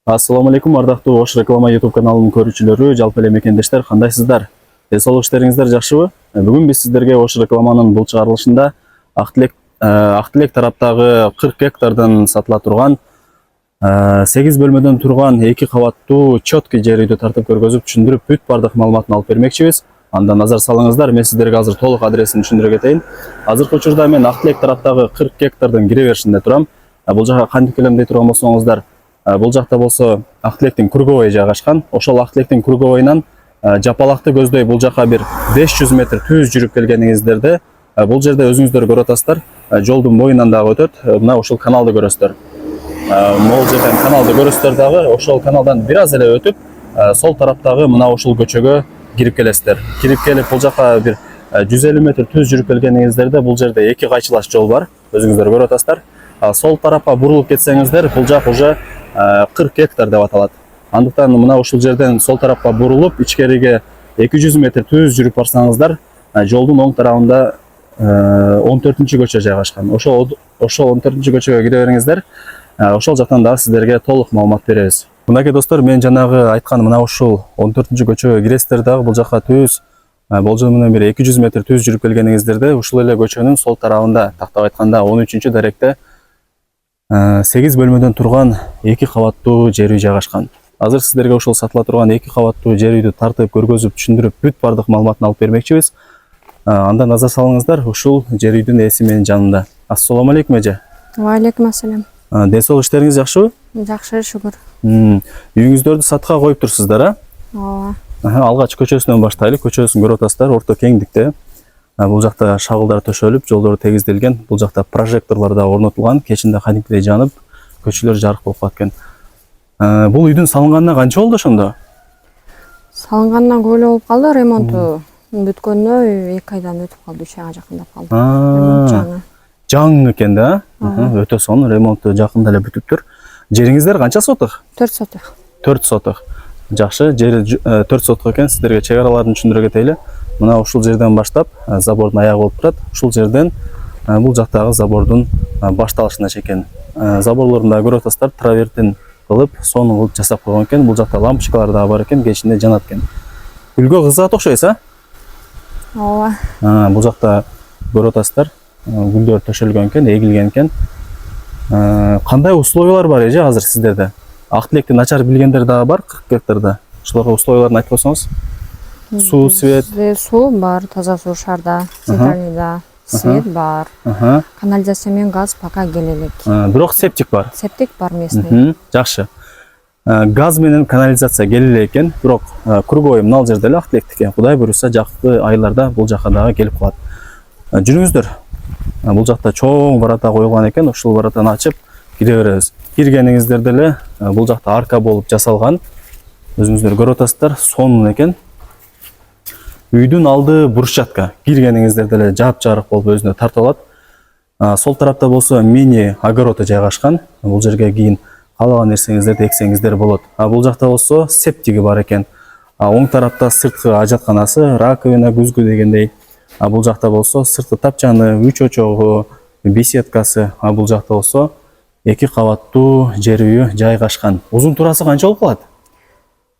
Assalamu алейкум, ардактуу Ош реклама YouTube каналынын көрүүчүлөрү, жалпы эле мекендештер, кандайсыздар? Денсаулык иштериңиздер жакшыбы? Бүгүн биз сиздерге Ош рекламанын бул чыгарылышында Актилек тараптагы 40 гектардан сатыла турган 8 бөлмөдөн турган 2 кабаттуу чөткү жер үйдү тартып көргөзүп түшүндүрүп бүт бардык маалыматын алып бермекчибиз. Анда назар салыңыздар, мен сиздерге азыр толук адресин түшүндүрө кетейин. Азыркы учурда мен Актилек тараптагы 40 гектардын кире беришинде турам. Бул жака кантип келем дей турган болсоңуздар, бул жакта болсо Актилектин круговой жайгашкан. Ошол Актилектин круговойунан Жапалакты көздөй бул жака бир 500 метр түз жүрүп келгениңиздерде бул жерде өзүңүздөр көрүп атасыздар. Жолдун боюнан дагы өтөт. Мына ушул каналды көрөсүздөр. Могул жерден каналды көрөсүздөр дагы. Ошол каналдан бир аз эле өтүп, сол тараптагы мына ушул көчөгө кирип келесиздер. Кирип келип бул жака бир 150 метр түз жүрүп келгениңиздерде бул жерде эки кайчылаш жол бар. Өзүңүздөр көрүп атасыздар. Сол тарапка бурулуп кетсеңиздер, бул жак уже 40 гектар деп аталат. Андыктан мына ушул жерден сол тарапка бурулуп, ичкериге 200 метр түз жүрүп барсаңыздар, жолдун оң тарабында 14-көчө жайгашкан. Ошол 14-көчөгө кире бериңиздер. Ошол жактан дагы сиздерге толук маалымат беребиз. Мынакей достор, мен жанагы айткан мына ушул 14-көчөгө киресиздер дагы бул жака түз болжол менен бир 200 метр түз жүрүп келгениңиздерде ушул эле көчөнүн сол тарабында, тактап айтканда 13-даректе 8 бөлмөдөн турган 2 кабаттуу жер үй жайгашкан. Азыр сиздерге ушул сатыла турган 2 кабаттуу жер үйдү тартып көргөзүп түшүндүрүп бүт бардык маалыматын алып бермекчибиз. Анда назар салыңыздар, ушул жер үйдүн ээси менин жанында. Ассаламу алейкум эже. Ва алейкум ассалам. Денсаулык иштериңиз жакшыбы? Жакшы, шүгүр. Үйүңүздөрдү сатка коюп турсуздар, а? Ооба. Алгач көчөсүнөн баштайлы. Көчөсүн көрүп атасыздар, орто кеңдикте. Бул жакта шагылдар төшөлүп, жолдору тегизделген. Бул жакта прожекторлор да орнотулган. Кечинде кадимкидей жанып, көчөлөр жарык болуп калат экен. Бул үйдүн салынганына канча болду ошондо? Салынгандан көп эле болуп калды, ремонту бүткөнүнө 2 айдан өтүп калды, 3 айга жакындап калды. Жаңы экен да? Өтө сонун, ремонту жакында эле бүтүптүр. Жериңиздер канча сотук? 4 сотук. 4 сотук. Жакшы, жери 4 сотук экен. Сиздерге чек-араларын түшүндүрө кетели. Мына ушул жерден баштап забордун аягы болуп турат. Ушул жерден бул жактагы забордун башталышына чейин. Заборлорунда көрүп атасыздар, травертин кылып, сонун кылып жасап койгон экен. Бул жакта лампочкалар да бар экен, кечинде жанат экен. Гүлгө кызыгат окшойсуз, а? Ооба. Бул жакта көрүп атасыздар, гүлдөр төшөлгөн экен, эгилген экен. Кандай условиялар бар эже азыр сиздерде? Актилекти начар билгендер дагы бар 40 гектарда. Ошолорго условияларын айтып койсоңуз. Суу, свет. Суу бар, таза суу шаарда, центральныйда, свет бар. Канализация менен газ пока келе элек. Бирок септик бар. Септик бар местный. Жакшы. Газ менен канализация келе элек экен, бирок круговой мына жерде эле Актилектики. Кудай буйруса жакты айларда бул жака дагы келип калат. Жүрүңүздөр. Бул жакта чоң барата коюлган экен, ушул баратаны ачып кире беребиз. Киргениңиздерде эле бул жакта арка болуп жасалган. Өзүңүздөр көрүп атасыздар, сонун экен. Үйдүн алды брусчатка. Киргениңиздерде эле жап-жарык болуп өзүнө тартып алат. Сол тарапта болсо мини огород жайгашкан. Бул жерге кийин каалаган нерсеңиздерди эксеңиздер болот. Бул жакта болсо септиги бар экен. Оң тарапта сырткы ажатканасы, раковина, күзгү дегендей. Бул жакта болсо сырткы тапчаны, 3 очогу, беседкасы. Бул жакта болсо 2 кабаттуу жер үйү жайгашкан. Узун турасы канча болуп калат?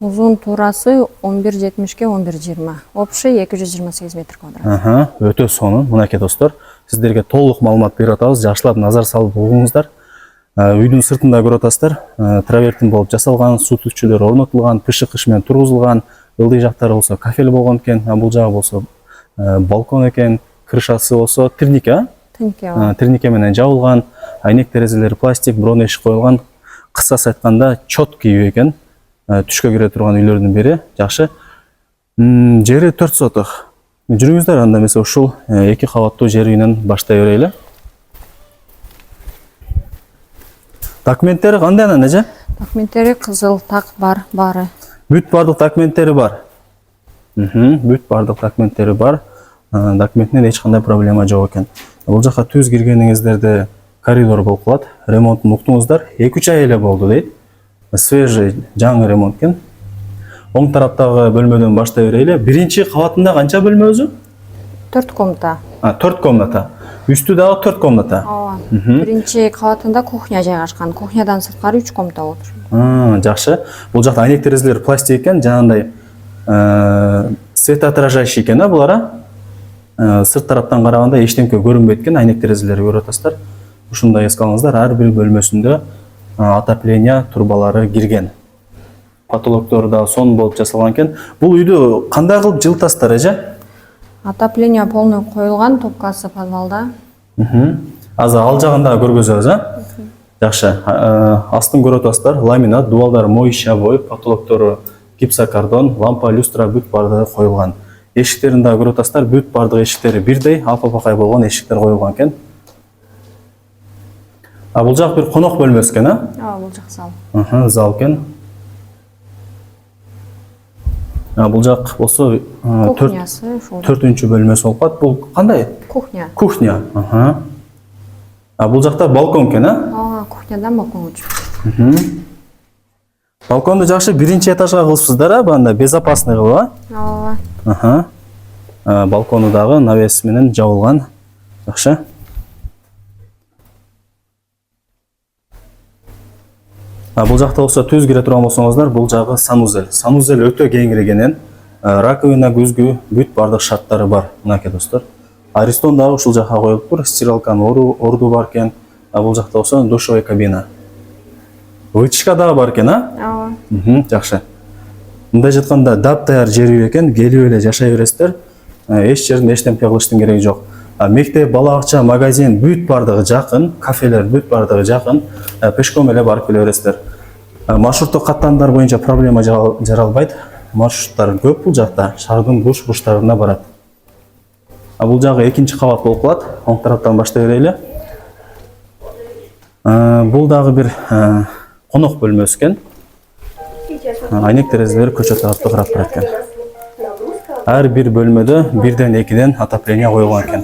Узун турасы 11.70-ке 11.20. Общий 228 метр квадрат. Өтө сонун. Мынакей достор, сиздерге толук маалымат берип атабыз. Жакшылап назар салып угуңуздар. Үйдүн сыртында көрүп атасыздар, травертин болуп жасалган, суу түкчүлөр орнотулган, пышык кыш менен тургузулган. Ылдый жактары болсо кафель болгон экен. Бул жагы болсо балкон экен, крышасы болсо тернике, а? Тернике менен жабылган, айнек терезелери пластик, брон эшик коюлган. Кыскасы айтканда чөткү үй экен. Түшкө кире турган үйлөрдүн бири. Жакшы. Жери 4 сотук. Жүрүңүздөр, анда эмесе ушул 2 кабаттуу жер үйүнөн баштай берели. Документтери кандай анан эже? Документтери кызыл так бар, баары. Бүт бардык документтери бар. Бүт бардык документтери бар. Документинен эч кандай проблема жок экен. Бул жака түз киргениңиздерде коридор болуп калат. Ремонтун уктуңуздар, 2-3 ай эле болду дейт. Свежий, жаңы ремонт экен. Оң тараптагы бөлмөдөн баштай берели. Биринчи кабатында канча бөлмө өзү? 4 комната. 4 комната. Үстү дагы 4 комната. Ооба. Биринчи кабатында кухня жайгашкан. Кухнядан сырткары 3 комната болот. Жакшы. Бул жакта айнек терезелер пластик экен, жанагындай светоотражающий экен, булар. Сырт тараптан караганда эчтемке көрүнбөйт экен, айнек терезелери көрүп атасыздар. Ушундай эске алыңыздар, ар бир бөлмөсүндө отопление турбалары кирген. Потолоктору да сон болуп жасалган экен. Бул үйдү кандай кылып жылытасыздар, эже? Отопление полный коюлган, топкасы подвалда. Азыр ал жагын да көргөзөбүз, Жакшы. Астын көрүп атасыздар, ламинат, дубалдар моющавой, потолоктору гипсокартон, лампа, люстра бүт бардыгы коюлган. Эшиктерин да көрүп атасыздар, бүт бардыгы эшиктери бирдей, апа-пакай болгон эшиктер коюлган экен. Бул жак бир конок бөлмөсү экен, Ооба, бул жак зал. Зал экен. Бул жак болсо Кухнясы ушул. 4-үнчү бөлмөсү болуп калат. Бул кандай? Кухня. Кухня. Бул жакта балкон экен, Ооба, кухнядан балконго чыгып. Балконду жакшы биринчи этажга кылыпсыздар, банда безопасный кылып, Ооба. Балкону дагы навес менен жабылган. Жакшы. Бул жакта болсо түз кире турган болсоңуздар, бул жагы санузел. Санузел өтө кеңиргенен, раковина, күзгү, бүт бардык шарттары бар. Мынакей достор. Аристон дагы ушул жакка коюлуптур, стиралканын орду бар экен. Бул жакта болсо душевый кабина. Вытяжка дагы бар экен, Ооба. Жакшы. Мындай жатканда дап-даяр жер үй экен, келип эле жашай бересиздер. Эч жерде эчтемке кылыштын кереги жок. Мектеп, бала бакча, магазин бүт бардыгы жакын, кафелер бүт бардыгы жакын, пешком эле барып келе бересиздер. Маршруттук каттамдар боюнча проблема жаралбайт. Маршруттар көп бул жакта, шаардын буш-буштарына барат. Бул жагы экинчи кабат болуп калат. Оң тараптан баштай берели. Бул дагы бир конок бөлмөсү экен. Айнек терезелери көчө тарапты карап турат экен. Ар бир бөлмөдө 1-2 отопление коюлган экен.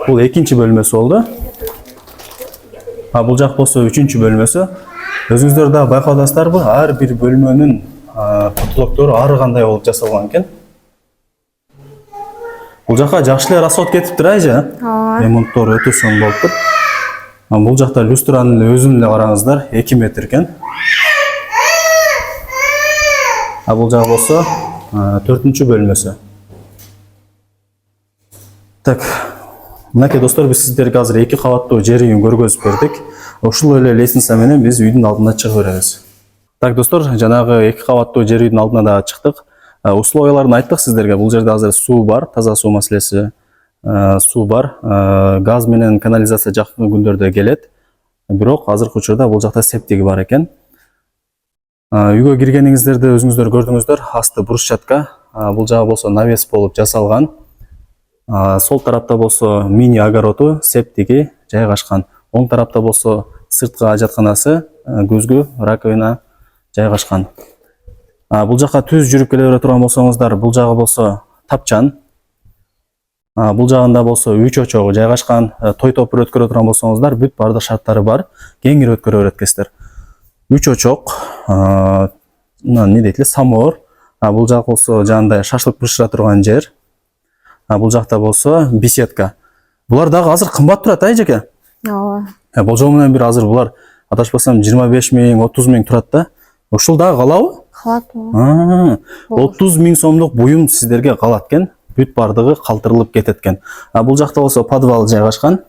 Бул экинчи бөлмөсү болду. Бул жак болсо үчүнчү бөлмөсү. Өзүңүздөр да байкап атасыздарбы? Ар бир бөлмөнүн потолоктору ар кандай болуп жасалган экен. Бул жака жакшы эле расход кетиптир, эже. Ооба. Ремонттор өтө соң болуптур. Бул жакта люстранын өзүн эле караңыздар, 2 метр экен. Бул жак болсо 4-үнчү бөлмөсү. Так, мынакей достор, биз сиздерге азыр 2 кабаттуу жер үйүн көргөзүп бердик. Ушул эле лестница менен биз үйдүн алдына чыгып беребиз. Так, достор, жанагы 2 кабаттуу жер үйдүн алдына да чыктык. Условияларын айттык сиздерге. Бул жерде азыр суу бар, таза суу маселеси, суу бар, газ менен канализация жакын күндөрдө келет. Бирок азыркы учурда бул жакта септиги бар экен. Үйгө киргениңиздерде өзүңүздөр көрдүңүздөр, асты брусчатка, бул жагы болсо навес болуп жасалган. Сол тарапта болсо мини огороду, септиги жайгашкан. Оң тарапта болсо сырткы ажатканасы, күзгү, раковина жайгашкан. Бул жака түз жүрүп келе бере турган болсоңуздар, бул жагы болсо тапчан. Бул жагында болсо үй чочогу жайгашкан, той топур өткөрө турган болсоңуздар, бүт бардык шарттары бар. Кеңири өткөрө берет экенсиздер. Үй чочок, не дейт, самовар. Бул жак болсо жанында шашлык бышыра турган жер. Бул жакта болсо беседка. Булар дагы азыр кымбат турат, эжеке. Ооба. Болжол менен бир азыр булар адашпасам 25 миң, 30 миң турат да. Ушул дагы калабы? Калат. 30 миң сомдук буюм сиздерге калат экен. Бүт бардыгы калтырылып кетет экен. Бул жакта болсо подвал жайгашкан.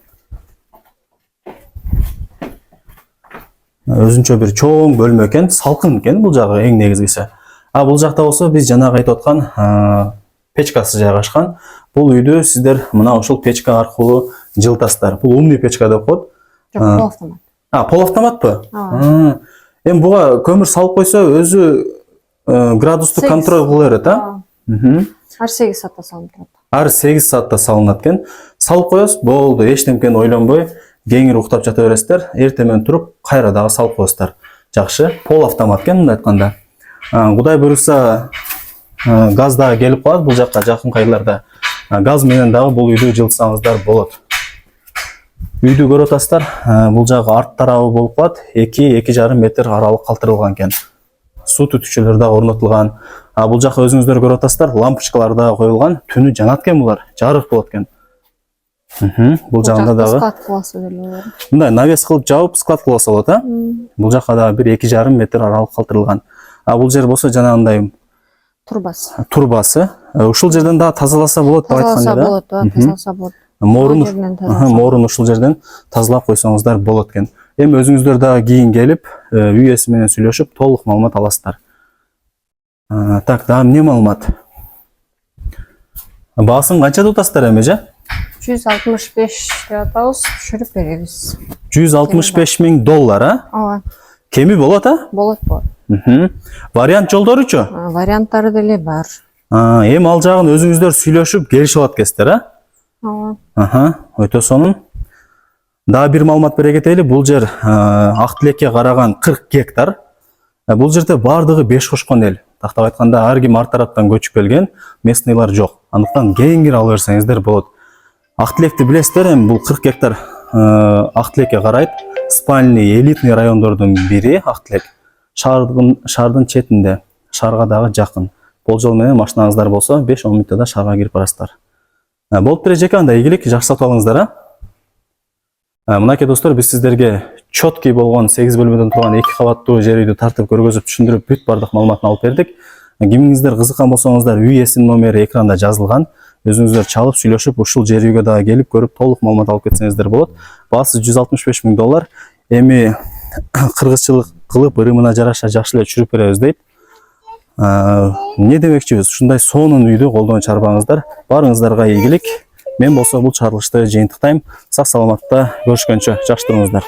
Өзүнчө бир чоң бөлмө экен, салкын экен бул жагы эң негизгиси. Бул жакта болсо биз жанагы айтып аткан печкасы жайгашкан. Бул үйдү сиздер мына ушул печка аркылуу жылытасыздар. Бул умный печка деп коет. Жок, полуавтомат. Полуавтоматпы? Эми буга көмүр салып койсо өзү градусту контроль кыла берет, Ар 8 саатта салынып турат. Ар 8 саатта салынат экен. Салып коесуз, болду, эчтемкени ойлонбой, кеңири уктап жата бересиздер. Эртең туруп, кайра дагы салып коесуздар. Жакшы, полуавтомат экен мындай айтканда. Кудай буйрукса, газ дагы келип калат бул жакка жакын айларда. Газ менен дагы бул үйдү жылытсаңыздар болот. Үйдү көрүп атасыздар, бул жагы арт тарабы болуп калат, 2-2,5 метр аралык калтырылган экен. суу түтүкчөлөр да орнотулган. Бул жака өзүңүздөр көрүп атасыздар, лампочкалар да коюлган. Түнү жанат экен булар, жарык болот экен. Бул жагында дагы склад кыласы деле. мындай навес кылып жабып склад кылса болот, а? Бул жака дагы бир 2,5 метр аралык калтырылган. Бул жер болсо жанагындай турбасы. Ушул жерден дагы тазаласа болот деп айткан эле. Тазаласа болот. Моорун ушул жерден тазалап койсоңуздар болот экен. Эми өзүңүздөр дагы кийин келип, үй ээси менен сүйлөшүп, толук маалымат аласыздар. Так, дагы эмне маалымат? Баасын канча деп атасыздар эми, же? 165 деп атабыз, түшүрүп беребиз. $165,000, а? Ооба. Кеми болот, а? Болот. Вариант жолдоручу? Варианттары деле бар. Эми ал жагын өзүңүздөр сүйлөшүп келишип алат экенсиздер, а? Ооба. Өтө сонун. Дагы бир маалымат бере кетели, бул жер Ак Тилекке караган 40 гектар. Бул жерде бардыгы 5 кошкон эл. Тактап айтканда, ар ким ар тараптан көчүп келген, местныйлар жок. Андыктан кеңири ала берсеңиздер болот. Ак Тилекти билесиздер, эми бул 40 гектар Ак Тилекке карайт. Спальный, элитный райондордун бири Ак Тилек. Шаардын четинде, шаарга дагы жакын. Болжол менен машинаңыздар болсо 5-10 мүнөттө шаарга кирип барасыздар. Болуп бережеке, анда ийгилик, жакшы сатып алыңыздар, а? Мынакей достор, биз сиздерге чоткий болгон 8 бөлмөдөн турган 2 кабаттуу жер үйдү тартып көргөзүп түшүндүрүп бүт бардык маалыматын алып бердик. Кимиңиздер кызыккан болсоңуздар, үй ээсинин номери экранда жазылган. Өзүңүздөр чалып сүйлөшүп, ушул жер үйгө дагы келип көрүп, толук маалымат алып кетсеңиздер болот. Баасы $165,000. Эми кыргызчылык кылып, ырымына жараша жакшы эле түшүрүп беребиз дейт. Не демекчибиз? Ушундай сонун үйдү колдон чарбаңыздар. Барыңыздарга ийгилик. Мен болсо бул чыгарылышты жыйынтыктайм. Сак саламатта көрүшкөнчө, жакшы туруңуздар.